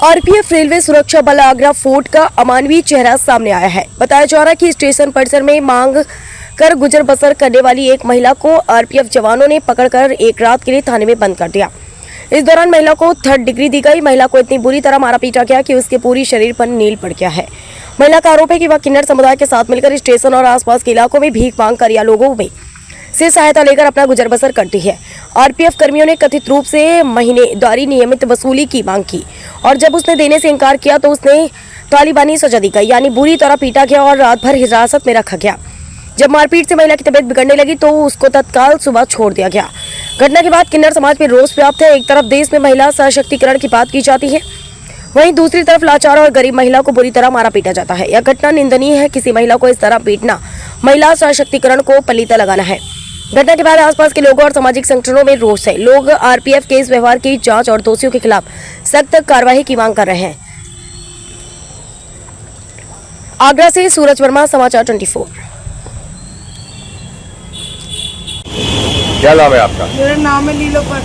RPF railway सुरक्षा बल Agra fort का अमानवीय चेहरा सामने आया है। बताया जा रहा है कि स्टेशन परिसर में मांग कर गुजर बसर करने वाली एक महिला को आरपीएफ जवानों ने पकड़कर एक रात के लिए थाने में बंद कर दिया। इस दौरान महिला को 3rd डिग्री दी गई। महिला को इतनी बुरी तरह मारा पीटा गया कि उसके पूरी शरीर पर नील पड़ गया है। महिला का आरोप है कि वह किन्नर समुदाय के साथ मिलकर स्टेशन और आसपास के इलाकों में भीख मांग कर या लोगों में से सहायता लेकर अपना गुजर बसर करती है। आरपीएफ कर्मियों ने कथित रूप से महीनेदारी नियमित वसूली की मांग की और जब उसने देने से इनकार किया तो उसने तालिबानी सजा दी गई, यानी बुरी तरह पीटा गया और रात भर हिरासत में रखा गया। जब मारपीट से महिला की तबीयत बिगड़ने लगी तो उसको तत्काल सुबह छोड़ दिया गया। घटना के बाद किन्नर समाज में रोष व्याप्त है। एक तरफ देश में महिला सशक्तिकरण की बात की जाती है, वहीं दूसरी तरफ लाचार और गरीब महिला को बुरी तरह मारा पीटा जाता है। यह घटना निंदनीय है। किसी महिला को इस तरह पीटना महिला सशक्तिकरण को पलीता लगाना है। घटना के बाद आसपास के लोगों और सामाजिक संगठनों में रोष है। लोग आरपीएफ के इस व्यवहार की जांच और दोषियों के खिलाफ सख्त कार्रवाई की मांग कर रहे हैं। आगरा से सूरज वर्मा, समाचार 24। क्या नाम है आपका? मेरा नाम है लीलोपर।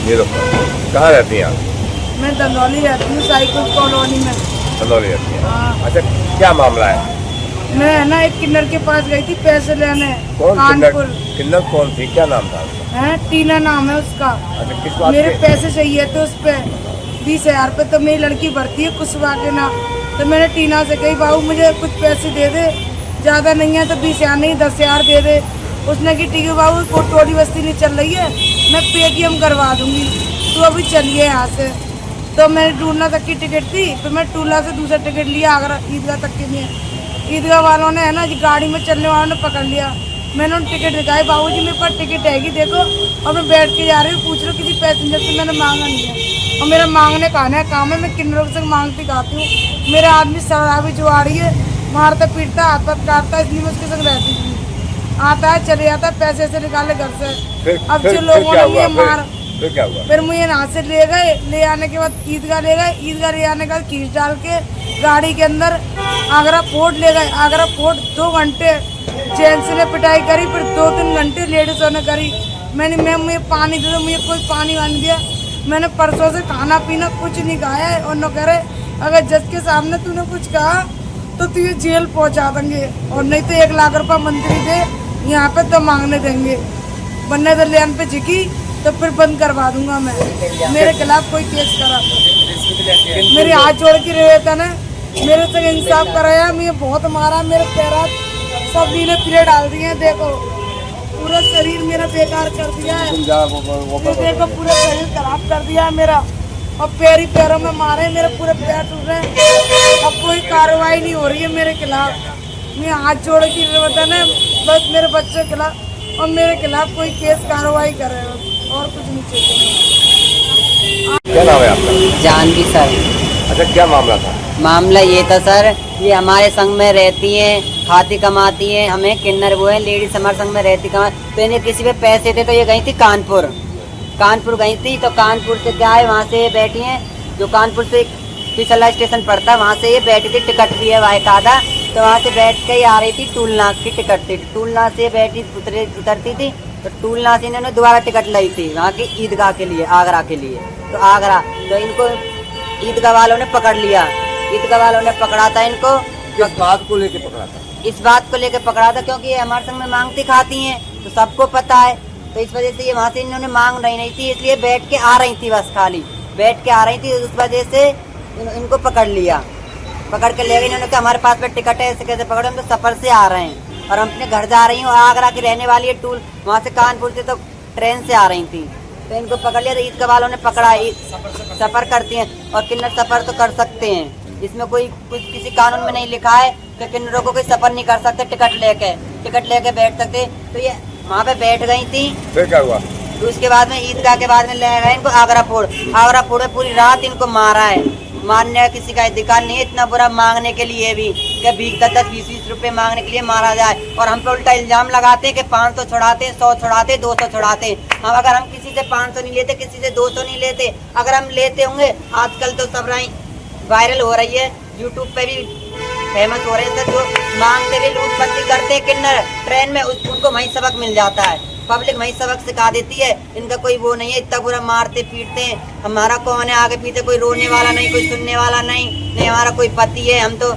नीलोपर। कहाँ रहती हैं आप? मैं दंदौली रहती हूँ, साइकिल कॉलोनी में। दंदौली रहती हैं? हाँ। अच्छा, क्या मामला है? मैं है ना एक किन्नर के पास गई थी पैसे लेने। कौन कानपुर। किन्नर कौन थी? क्या नाम था उसका? है टीना नाम है उसका। अच्छा, किस बात मेरे के? पैसे चाहिए थे उस पे 20,000 पे। तो मेरी लड़की भर्ती है कुशवा के ना। तो मैंने टीना से कही बाबू मुझे कुछ पैसे दे दे, ज़्यादा नहीं है तो 20,000 नहीं 10,000 दे दे। उसने की ठीक है बाबू, को टोली बस्ती नहीं चल रही है, मैं पेटीएम करवा दूंगी, तो अभी चलिए यहाँ से। तो मैंने टूलना तक की टिकट थी, तो मैं टूला से दूसरा टिकट लिया आगरा ईदगाह तक के लिए। ईदगाह वालों ने है ना गाड़ी में चलने वालों ने पकड़ लिया। मैंने उन टिकट दिखाई, बाबूजी मेरे पास टिकट हैगी देखो, और मैं बैठ के जा रही हूँ। पूछ रहा किसी पैसेंजर से, मैंने मांगा नहीं है। और मेरा मांगने का है काम है, मैं किन्नरों से मांगती खाती हूँ। मेरा आदमी शराबी जो आ रही है, मारता पीटता हाथ पाथ काटता, इसलिए मैं उसके संग रहती थी। आता है चले जाता है, पैसे से निकाले घर से। अब जो लोगों ने मुझे मार, फिर क्या हुआ? फिर मुझे यहाँ से ले गए। ले आने के बाद ईदगाह ले गए। ईदगाह ले आने के बाद खींच डाल के गाड़ी के अंदर आगरा फोर्ट ले गए। आगरा फोर्ट 2 घंटे जेंट्स ने पिटाई करी, फिर 2-3 घंटे लेडीजों ने करी। मैंने मुझे पानी दे दो, मुझे कोई पानी वानी दिया। मैंने परसों से खाना पीना कुछ नहीं खाया है। और न करे अगर जज के सामने तूने कुछ कहा तो तुझे जेल पहुँचा देंगे, और नहीं तो 1 लाख रुपये मंत्री दे यहाँ पे तो मांगने देंगे। बनने तो लेन पे झिकी तो फिर बंद करवा दूंगा मैं। मेरे खिलाफ कोई केस करा तो मेरे हाथ जोड़ के रहता ना, मेरे से इंसाफ कराया। मुझे बहुत मारा, मेरे पैरा सब नीले पीले डाल दिए। देखो पूरा शरीर मेरा बेकार कर दिया है। देखो पूरा शरीर खराब कर दिया है मेरा, और पैर ही पैरों में मारे, मेरे पूरे पैर टूट रहे हैं। अब कोई कार्रवाई नहीं हो रही है मेरे खिलाफ। मैं हाथ जोड़ के रहता ना, बस मेरे बच्चे के खिलाफ और मेरे खिलाफ कोई केस कार्रवाई करे, और कुछ नहीं चाहिए। क्या नाम है आपका? जानवी सर। अच्छा, क्या मामला था? मामला ये था सर, ये हमारे संग में रहती हैं, खाती कमाती हैं, हमें किन्नर वो है, लेडीज हमारे संग में रहती कमा। तो इन्हें किसी पे पैसे थे तो ये गई थी कानपुर गई थी। तो कानपुर से क्या है, वहाँ से बैठी हैं, जो कानपुर से पिछला स्टेशन पड़ता है वहाँ से ये बैठी थी। टिकट भी है वहाँ का, तो वहाँ से बैठ के आ रही थी। टूलनाक की टिकट थी, टूलनाक से बैठी उतरती थी। तो टूलनाक से इन्होंने दोबारा टिकट लाई थी वहाँ की ईदगाह के लिए, आगरा के लिए। तो आगरा तो इनको ईदगाह वालों ने पकड़ लिया। ईदगाह वालों ने पकड़ा था इनको। किस बात को लेके पकड़ा था? इस बात को लेकर पकड़ा था क्योंकि ये हमारे संग में मांगती खाती हैं, तो सबको पता है। तो इस वजह से ये वहाँ से इन्होंने मांग रही नहीं थी, इसलिए बैठ के आ रही थी, बस खाली बैठ के आ रही थी। उस वजह से इनको पकड़ लिया, पकड़ के ले गए। इन्होंने कहा हमारे पास में टिकट है, ऐसे कैसे पकड़े? हम तो सफ़र से आ रहे हैं और हम अपने घर जा रही हूँ। आगरा की रहने वाली है, टूल वहाँ से कानपुर से तो ट्रेन से आ रही थी। तो इनको पकड़ लिया। तो ईदगाह वालों ने पकड़ा। सफ़र करती हैं और किन्नर सफ़र तो कर सकते हैं, इसमें कोई कुछ किसी कानून में नहीं लिखा है कि किन्नरों को कोई सफ़र नहीं कर सकते। टिकट लेके बैठ सकते। तो ये वहाँ पे बैठ गई थी। फिर क्या हुआ? तो उसके बाद में ईदगाह के बाद में ले गए इनको आगरा फोर्ट में। पूरी रात इनको मारा है। मारने का किसी का अधिकार नहीं है, इतना बुरा मांगने के लिए भी कि 10-20 रुपए मांगने के लिए मारा जाए। और हम पे उल्टा इल्जाम लगाते हैं कि 500 छुड़ाते, 100 छुड़ाते, 200 छुड़ाते। हम अगर हम किसी से 500 नहीं लेते, किसी से 200 नहीं लेते, अगर हम लेते होंगे, आजकल तो सब वायरल हो रही है, यूट्यूब पे भी फेमस हो रहे हैं सर, जो मांगते हुए लूटपंती करते हैं किन्नर ट्रेन में, उनको वहीं सबक मिल जाता है। पब्लिक वही सबक सिखा देती है। इनका कोई वो नहीं है, इतना बुरा मारते पीटते हैं। हमारा कौन है आगे पीछे, कोई रोने वाला नहीं, कोई सुनने वाला नहीं हमारा कोई पति है। हम तो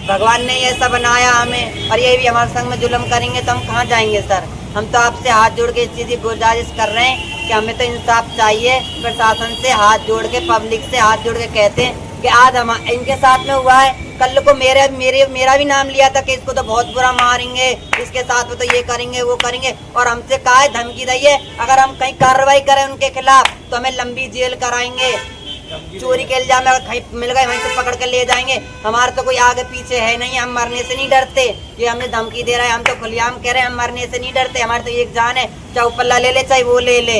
भगवान ने ऐसा बनाया हमें, और ये भी हमारे संग में जुल्म करेंगे तो हम कहाँ जाएंगे सर। हम तो आपसे हाथ जोड़ के इस चीज़ की गुजारिश कर रहे हैं कि हमें तो इंसाफ चाहिए। प्रशासन से हाथ जोड़ के, पब्लिक से हाथ जोड़ के कहते हैं कि आज हम इनके साथ में हुआ है, कल को मेरा भी नाम लिया था कि इसको तो बहुत बुरा मारेंगे, इसके साथ में तो ये करेंगे वो करेंगे, और हमसे कहा है धमकी दी है अगर हम कहीं कार्रवाई करें उनके खिलाफ तो हमें लंबी जेल कराएंगे। चोरी के इल्जाम में कहीं मिल गए वहीं से पकड़ के ले जाएंगे। हमारा तो कोई आगे पीछे है नहीं, हम मरने से नहीं डरते। ये हमें धमकी दे रहा है, हम तो खुलेआम कह रहे हैं हम मरने से नहीं डरते। हमारे तो एक जान है, चाहे पल्ला ले ले चाहे वो ले ले,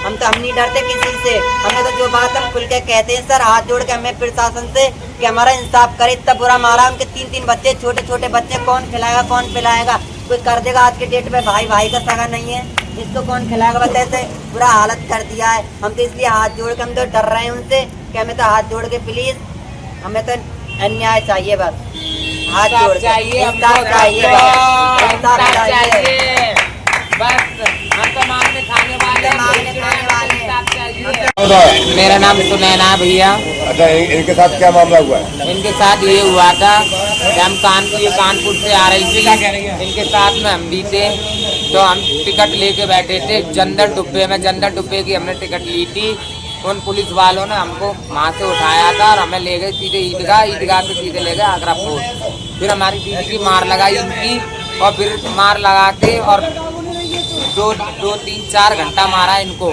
हम नहीं डरते किसी से। हमें तो जो बात हम खुल के कहते हैं सर, हाथ जोड़ के हमें प्रशासन से कि हमारा इंसाफ करे। इतना बुरा मारा उनके 3-3 बच्चे, छोटे छोटे बच्चे, कौन खिलाएगा कौन पिलाएगा, कोई कर देगा। आज के डेट में भाई का सगा नहीं है, इसको कौन खिलाएगा बता। ऐसे बुरा हालत कर दिया है। हम तो इसलिए हाथ जोड़ के, हम तो डर रहे हैं उनसे कि हमें तो हाथ जोड़ के प्लीज, हमें तो अन्याय चाहिए, बस हाथ जोड़ के इंसाफ चाहिए, बस हम तो मांगने खाने वाले हैं। मेरा नाम सुनैना है भैया। अच्छा, इनके साथ क्या मामला हुआ है? इनके साथ ये हुआ था कि हम कानपुर से आ रही थी, इनके साथ में हम भी थे, तो हम टिकट लेके बैठे थे जंदर डुब्बे की हमने टिकट ली थी। उन पुलिस वालों ने हमको वहाँ से उठाया था और हमें ले गए सीधे ईदगाह से सीधे ले गए आगरा फोर्ट। फिर हमारी दीदी की मार लगाई इनकी, और फिर मार लगा के और 2-3-4 घंटा मारा इनको।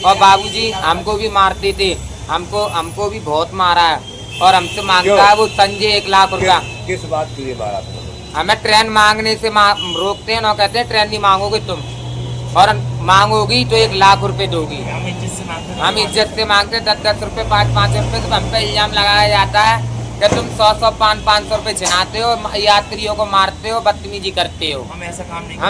और बाबूजी हमको भी मारते थे, हमको भी बहुत मारा है, और हमसे मांगता है वो संजय 1 लाख रुपया। किस बात के लिए मारा था? हमें ट्रेन मांगने से रोकते हैं ना, कहते हैं ट्रेन नहीं मांगोगे तुम, और मांगोगी तो 1 लाख रुपए दोगी। हम इज्जत से मांगते 10-10 रुपये, 5-5 रुपये। तो हम पे इल्जाम लगाया जाता है कि तुम 100-100, 500 रुपये छिनाते हो, यात्रियों को मारते हो, बदतमीजी करते हो। हम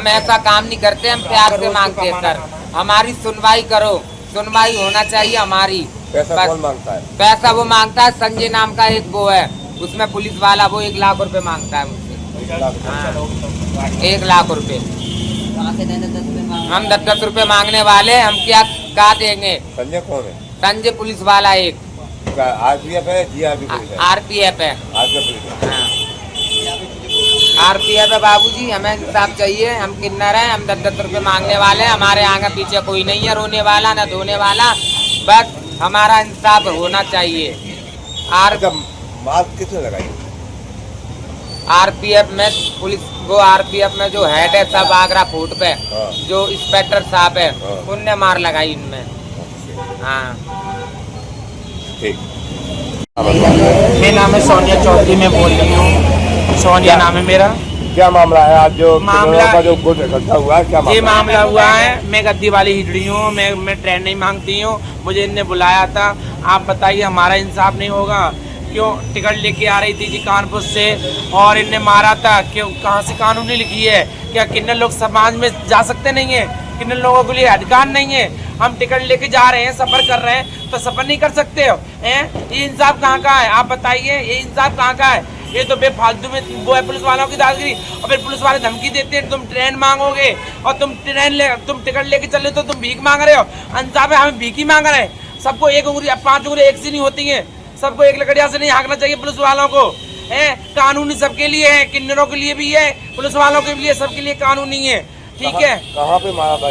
ऐसा काम नहीं करते, हम प्यार से मांगते हैं सर, हमारी सुनवाई करो, सुनवाई होना चाहिए हमारी। पैसा कौन मांगता है? पैसा वो मांगता है, संजय नाम का एक वो है, उसमें पुलिस वाला, वो 1 लाख रुपए मांगता है मुझसे। 1 लाख रुपए हम 10-10 रुपए मांगने वाले, हम क्या देंगे? संजय कौन है? संजय पुलिस वाला एक आरपीएफ है, जीआरपी पुलिस है? आरपीएफ है। आरपीएफ है बाबूजी, हमें इंसाफ चाहिए। हम किन्नर हैं, हम 10-10 रुपए मांगने वाले हैं, हमारे आगे पीछे कोई नहीं है रोने वाला न धोने वाला, बस हमारा इंसाफ होना चाहिए। मार किसने लगाई? आरपीएफ में पुलिस, वो आरपीएफ में जो हेड है सब आगरा फोर्ट पे, जो इंस्पेक्टर साहब है, उनने मार लगाई इनमें। हाँ ठीक। मेरा नाम है सोनिया चौधरी, मैं बोल रही हूँ, सोनिया नाम है मेरा। क्या मामला है आज जो मामला का जो गुट इकट्ठा हुआ है? क्या ये मामला हुआ है, मैं गद्दी वाली हिजड़ी हूँ, मैं ट्रेन नहीं मांगती हूँ, मुझे इनने बुलाया था। आप बताइए हमारा इंसाफ नहीं होगा? क्यों टिकट लेके आ रही थी जी कानपुर से, और इनने मारा था। क्यों, कहाँ से कानूनी लिखी है? क्या किन्नर लोग समाज में जा सकते नहीं है? किन्नर लोगों के लिए अधिकार नहीं है? हम टिकट लेके जा रहे हैं, सफर कर रहे हैं, तो सफर नहीं कर सकते हो? ये इंसाफ कहाँ का है? आप बताइए, ये इंसाफ कहाँ का है? ये तो बेफालतू में वो है पुलिस वालों की दादागिरी। और फिर पुलिस वाले धमकी देते हैं तुम ट्रेन मांगोगे, और तुम टिकट लेके चले तो तुम भीख मांग रहे हो। इंसाफ है, हमें भीख ही मांग रहे हैं। सबको 1 उंगली 5 उंगली एक सी नहीं होती है, सबको एक लकड़िया से नहीं हाँकना चाहिए पुलिस वालों को। कानूनी सबके लिए है, किन्नरों के लिए भी है, पुलिस वालों के लिए, सबके लिए कानूनी है। ठीक है। कहाँ पे मारा था?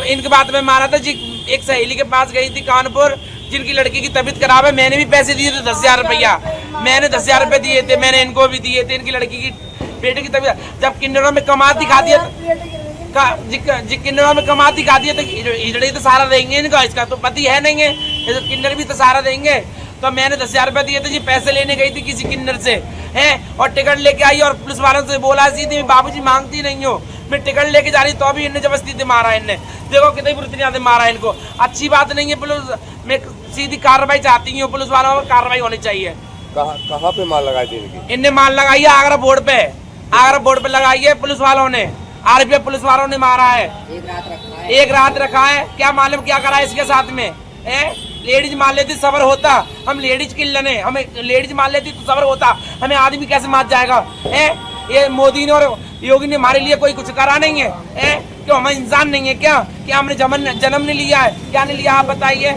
इनके बात में मारा था जी। एक सहेली के पास गई थी कानपुर, जिनकी लड़की की तबीयत खराब है। मैंने भी पैसे दिए थे 10,000 रुपया, मैंने 10,000 रुपये दिए थे, मैंने इनको भी दिए थे। इनकी लड़की की बेटे की तबीयत, जब किन्नरों में कमा दिखा दिया, किन्नरों में कमा दिखा दिया तो हिजड़े तो सहारा देंगे इनका, इसका तो पति है नहीं है, ये तो किन्नर भी तो सहारा देंगे। तो मैंने 10,000 रुपये दिए थे जी, पैसे लेने गई थी किसी किन्नर से, हैं, और टिकट लेके आई, और पुलिस वालों से बोला सीधी, बाबूजी मांगती नहीं हो, मैं टिकट लेके जा रही, तो अभी इनने जबरदस्ती से मारा। इनने देखो कितनी बुरी मारा इनको, अच्छी बात नहीं है। पुलिस में सीधी कार्रवाई चाहती हूँ, पुलिस वालों पर कार्रवाई होनी चाहिए। कहाँ पे मार लगाई थी इनकी? इनने मार लगाई है आगरा बोर्ड पे लगाई है पुलिस वालों ने, आरपीएफ पुलिस वालों ने मारा है। एक रात रखा है, क्या मालूम क्या करा है इसके साथ में। लेडीज मान लेती सबर होता, हम लेडीज किल्लन है, हमें लेडीज मान लेती तो सबर होता, हमें आदमी कैसे मार जाएगा? ये मोदी ने और योगी ने हमारे लिए कोई कुछ करा नहीं है। क्यों हम इंसान नहीं है क्या हमने जन्म नहीं लिया है? क्या नहीं लिया आप बताइए।